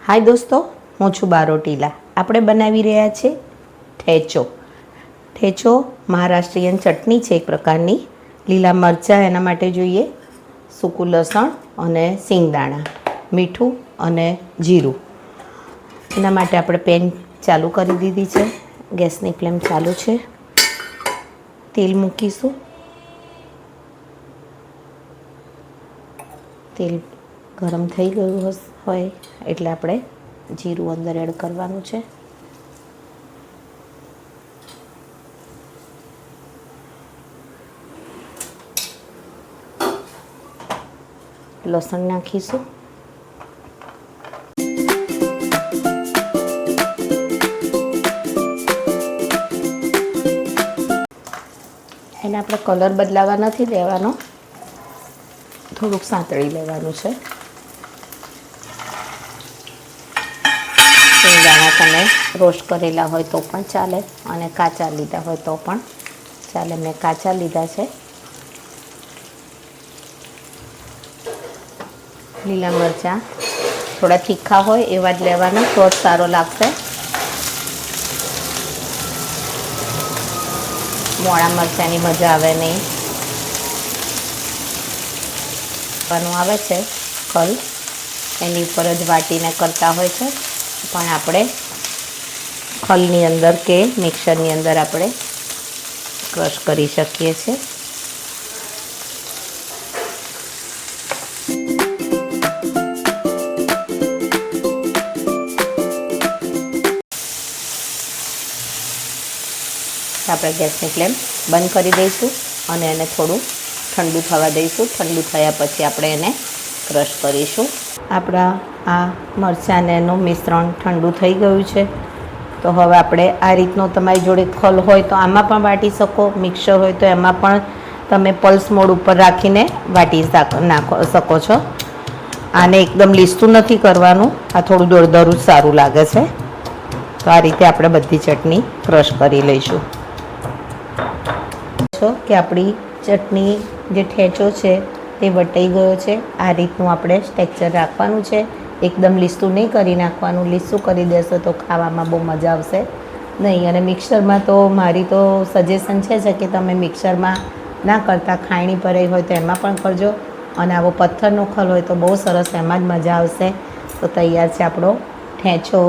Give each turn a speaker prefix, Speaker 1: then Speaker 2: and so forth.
Speaker 1: હાય દોસ્તો, હું છું બારોટીલા. આપણે બનાવી રહ્યા છીએ ઠેચો. ઠેચો મહારાષ્ટ્રીયન ચટણી છે એક પ્રકારની. લીલા મરચાં એના માટે જોઈએ, સૂકું લસણ અને સિંગદાણા, મીઠું અને જીરું. એના માટે આપણે પેન ચાલુ કરી દીધી છે. ગેસની ફ્લેમ ચાલુ છે. તેલ મૂકીશું. તેલ ગરમ થઈ ગયું હોય એટલે આપણે જીરું અંદર એડ કરવાનું છે. લસણ નાખીશું. એને આપણે કલર બદલાવા નથી દેવાનો, થોડુંક સાંતળી લેવાનું છે. સિંગદાણા તમે રોસ્ટ કરેલા હોય તો પણ ચાલે અને કાચા લીધા હોય તો પણ ચાલે. મેં કાચા લીધા છે. લીલા મરચાં થોડા તીખા હોય એવા જ લેવાના, તો જ સારો લાગશે. મોળા મરચાંની મજા આવે નહીં. આવે છે ખલ, એની ઉપર જ વાટીને કરતા હોય છે, પણ આપણે ખલની અંદર કે મિક્સરની અંદર આપણે ક્રશ કરી શકીએ છીએ. આપણે ગેસની ફ્લેમ બંધ કરી દઈશું અને એને થોડું ઠંડુ થવા દઈશું. ઠંડુ થયા પછી આપણે એને ક્રશ કરીશું. આપણા આ મરચાં એનું મિશ્રણ ઠંડુ થઈ ગયું છે. તો હવે આપણે આ રીતનો તમારી જોડે ખલ હોય તો આમાં પણ વાટી શકો, મિક્સર હોય તો એમાં પણ તમે પલ્સ મોડ ઉપર રાખીને વાટી શકો છો. આને એકદમ લીસતું નથી કરવાનું, આ થોડું દોડદરું જ સારું લાગે છે. તો આ રીતે આપણે બધી ચટણી ક્રશ કરી લઈશું. કે આપણી ચટણી જે ઠેચો છે તે વટાઈ ગયો છે. આ રીતનું આપણે ટેક્સચર રાખવાનું છે. એકદમ લીસું નહીં કરી નાખવાનું. લીસું કરી દેશો તો ખાવામાં બહુ મજા આવશે નહીં. અને મિક્સરમાં તો મારી તો સજેશન છે કે તમે મિક્સરમાં ના કરતાં ખાયણી ભરાઈ હોય તો એમાં પણ કરજો. અને આવો પથ્થરનો ખલ હોય તો બહુ સરસ, એમાં જ મજા આવશે. તો તૈયાર છે આપણો ઠેચો.